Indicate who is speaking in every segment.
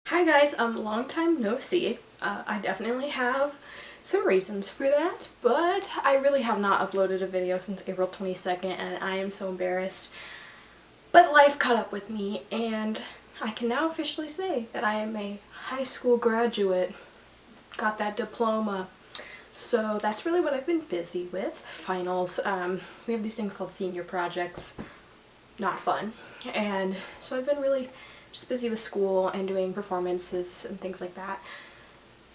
Speaker 1: Hi guys, long time no see. I definitely have some reasons for that, but I really have not uploaded a video since April 22nd and I am so embarrassed. But life caught up with me and I can now officially say that I am a high school graduate. Got that diploma. So that's really what I've been busy with. Finals. We have these things called senior projects. Not fun. And so I've been really just busy with school and doing performances and things like that.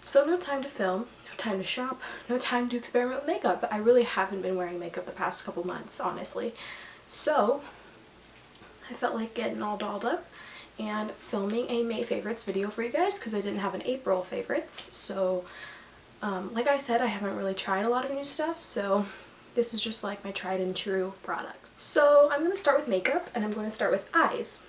Speaker 1: So no time to film, no time to shop, no time to experiment with makeup. But I really haven't been wearing makeup the past couple months, honestly. So I felt like getting all dolled up and filming a May favorites video for you guys because I didn't have an April favorites. So like I said, I haven't really tried a lot of new stuff, so this is just like my tried and true products. So I'm going to start with makeup and I'm going to start with eyes.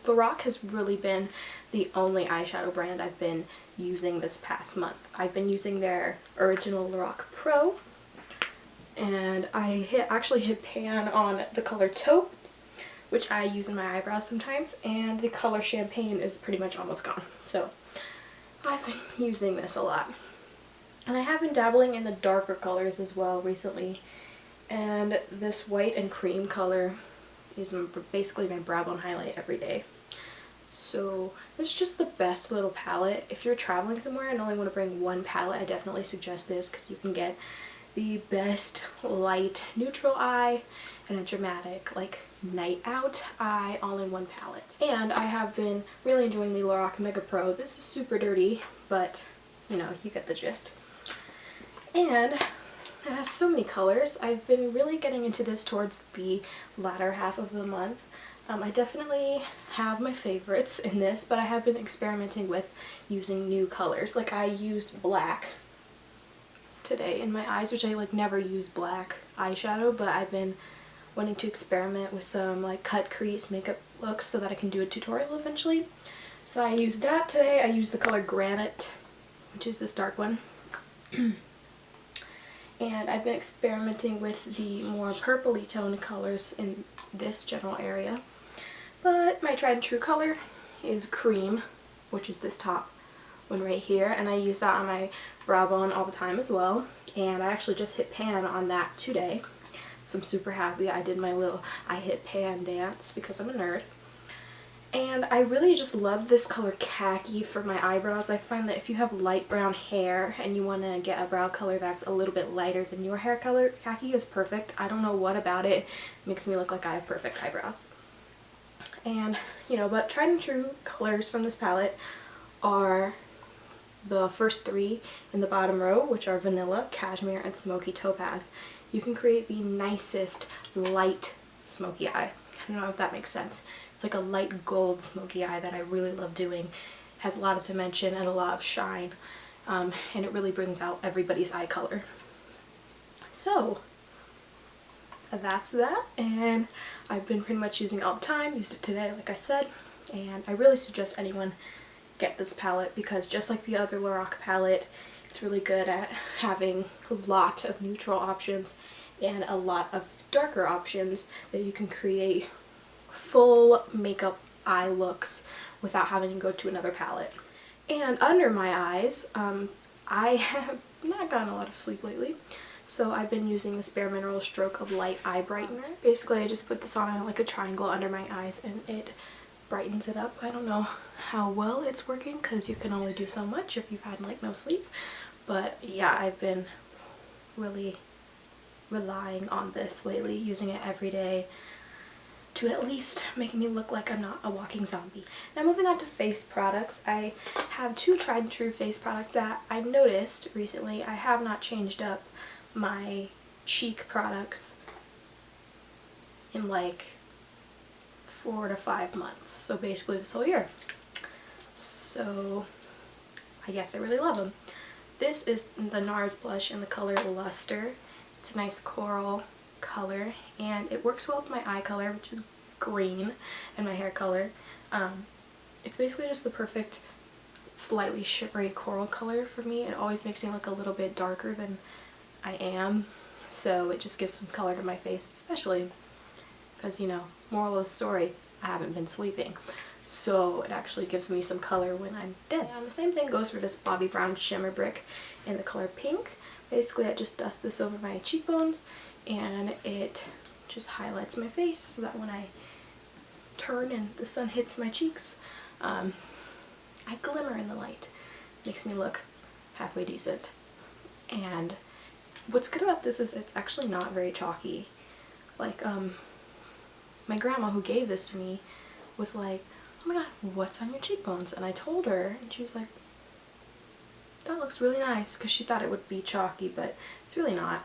Speaker 1: Lorac has really been the only eyeshadow brand I've been using this past month. I've been using their original Lorac Pro, and I actually hit pan on the color Taupe, which I use in my eyebrows sometimes, and the color Champagne is pretty much almost gone. So I've been using this a lot. And I have been dabbling in the darker colors as well recently, and this white and cream color is basically my brow bone highlight every day. So this is just the best little palette. If you're traveling somewhere and only want to bring one palette, I definitely suggest this because you can get the best light neutral eye and a dramatic like night out eye all in one palette. And I have been really enjoying the Lorac Mega Pro. This is super dirty, but you know, you get the gist. And it has so many colors. I've been really getting into this towards the latter half of the month. I definitely have my favorites in this, but I have been experimenting with using new colors. Like I used black today in my eyes, which I like never use black eyeshadow, but I've been wanting to experiment with some like cut crease makeup looks so that I can do a tutorial eventually. So I used that today. I used the color Granite, which is this dark one. And I've been experimenting with the more purpley toned colors in this general area. But my tried and true color is Cream, which is this top one right here. And I use that on my brow bone all the time as well. And I actually just hit pan on that today. So I'm super happy. I did my little I hit pan dance because I'm a nerd. And I really just love this color Khaki for my eyebrows. I find that if you have light brown hair and you want to get a brow color that's a little bit lighter than your hair color, Khaki is perfect. I don't know what about it makes me look like I have perfect eyebrows. And, you know, but tried and true colors from this palette are the first three in the bottom row, which are Vanilla, Cashmere, and Smoky Topaz. You can create the nicest light smoky eye. I don't know if that makes sense. It's like a light gold smoky eye that I really love doing. Has a lot of dimension and a lot of shine, and it really brings out everybody's eye color. So that's that, and I've been pretty much using it all the time. Used it today, like I said, and I really suggest anyone get this palette because just like the other Lorac palette, it's really good at having a lot of neutral options and a lot of darker options that you can create full makeup eye looks without having to go to another palette. And under my eyes, I have not gotten a lot of sleep lately, so I've been using this Bare Minerals Stroke of Light Eye Brightener. Basically, I just put this on like a triangle under my eyes and it brightens it up. I don't know how well it's working because you can only do so much if you've had like no sleep, but yeah, I've been really relying on this lately, using it every day to at least make me look like I'm not a walking zombie. Now moving on to face products, I have two tried and true face products that I noticed recently. I have not changed up my cheek products in like 4 to 5 months, so basically this whole year. So I guess I really love them. This is the NARS blush in the color Luster. It's a nice coral color and it works well with my eye color, which is green, and my hair color. It's basically just the perfect slightly shimmery coral color for me. It always makes me look a little bit darker than I am, so it just gives some color to my face, especially because, you know, moral of the story, I haven't been sleeping. so it actually gives me some color when I'm done. And the same thing goes for this Bobbi Brown Shimmer Brick in the color pink. Basically, I just dust this over my cheekbones and it just highlights my face so that when I turn and the sun hits my cheeks, I glimmer in the light. Makes me look halfway decent. And what's good about this is it's actually not very chalky. Like, my grandma who gave this to me was like, oh my god, what's on your cheekbones? And I told her, and she was like, that looks really nice, because she thought it would be chalky, but it's really not.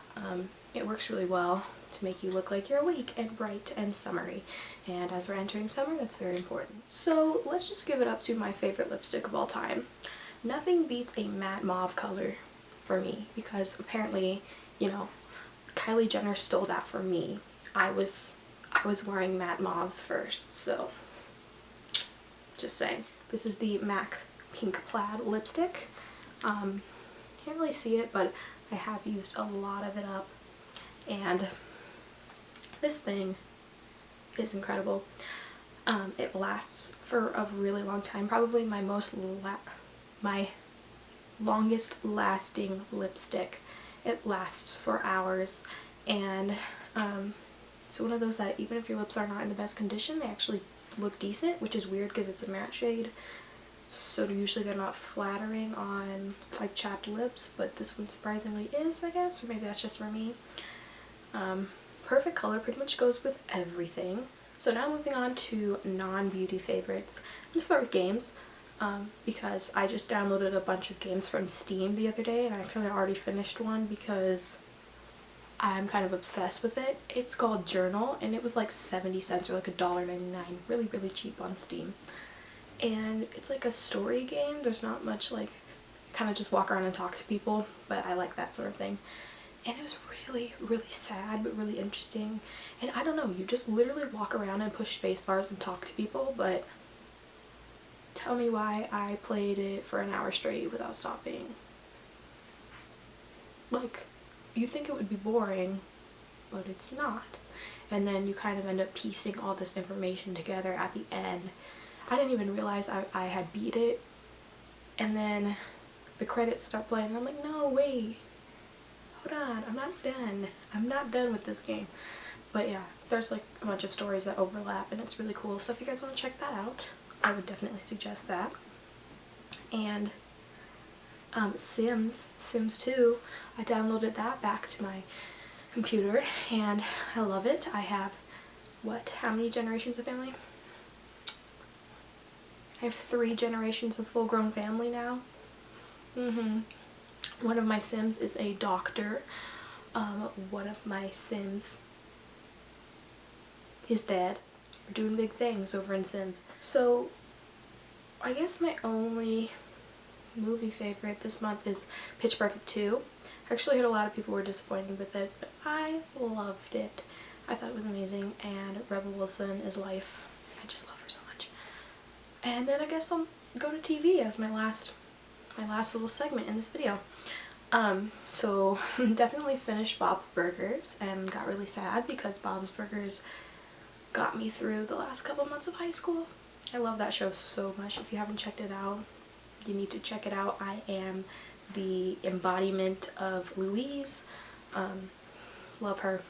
Speaker 1: It works really well to make you look like you're awake and bright and summery. And as we're entering summer, that's very important. So let's just give it up to my favorite lipstick of all time. Nothing beats a matte mauve color for me, because apparently, you know, Kylie Jenner stole that from me. I was wearing matte mauves first, so just saying. This is the MAC Pink Plaid lipstick. Can't really see it, but I have used a lot of it up, and this thing is incredible. It lasts for a really long time, probably my longest lasting lipstick. It lasts for hours, and it's one of those that even if your lips are not in the best condition, they actually look decent, which is weird because it's a matte shade, so usually they're not flattering on like chapped lips, but this one surprisingly is, I guess, or maybe that's just for me. Perfect color, pretty much goes with everything. So now moving on to non-beauty favorites. I'm gonna start with games, because I just downloaded a bunch of games from Steam the other day, and I actually already finished one because I'm kind of obsessed with it. It's called Journal, and it was like 70 cents or like $1.99, really cheap on Steam. And it's like a story game. There's not much, like, kind of just walk around and talk to people, but I like that sort of thing. And it was really sad, but really interesting. And I don't know, you just literally walk around and push space bars and talk to people, but tell me why I played it for an hour straight without stopping. Like, you think it would be boring, but it's not. And then you kind of end up piecing all this information together at the end. I didn't even realize I had beat it, and then the credits start playing and I'm like, no, wait, hold on, I'm not done with this game. But yeah, there's like a bunch of stories that overlap and it's really cool, so if you guys want to check that out, I would definitely suggest that. And Sims 2, I downloaded that back to my computer and I love it. I have, how many generations of family? I have 3 generations of full-grown family now. One of my Sims is a doctor. One of my Sims is dead. We're doing big things over in Sims. So I guess my only movie favorite this month is Pitch Perfect 2. I actually heard a lot of people were disappointed with it, but I loved it. I thought it was amazing, and Rebel Wilson is life. I just love her so much. And then I guess I'll go to TV as my last little segment in this video. So definitely finished Bob's Burgers and got really sad because Bob's Burgers got me through the last couple months of high school. I love that show so much. If you haven't checked it out, you need to check it out. I am the embodiment of Louise. Love her.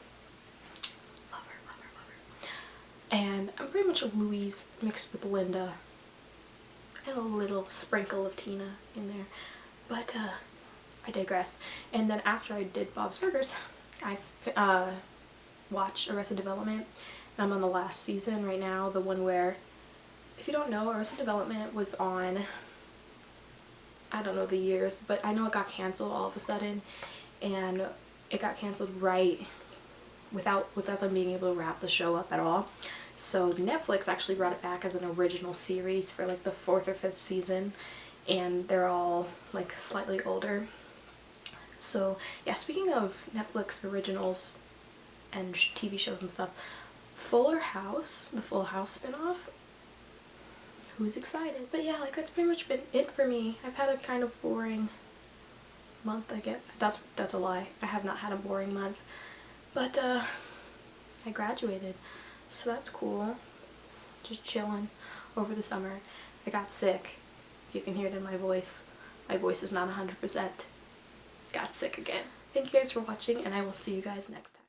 Speaker 1: Love her. And I'm pretty much a Louise mixed with Linda and a little sprinkle of Tina in there. But I digress. And then after I did Bob's Burgers, I watched Arrested Development. And I'm on the last season right now, the one where, if you don't know, Arrested Development was on, I don't know the years, but I know it got canceled all of a sudden, and it got canceled right without them being able to wrap the show up at all. So Netflix actually brought it back as an original series for like the 4th or 5th season, and they're all like slightly older. So yeah, speaking of Netflix originals and TV shows and stuff, Fuller House, the Full House spinoff, who's excited? But yeah, like that's pretty much been it for me. I've had a kind of boring month, I guess. That's a lie. I have not had a boring month, but I graduated, so that's cool. Just chilling over the summer. I got sick. You can hear it in my voice. My voice is not 100%. Got sick again. Thank you guys for watching, and I will see you guys next time.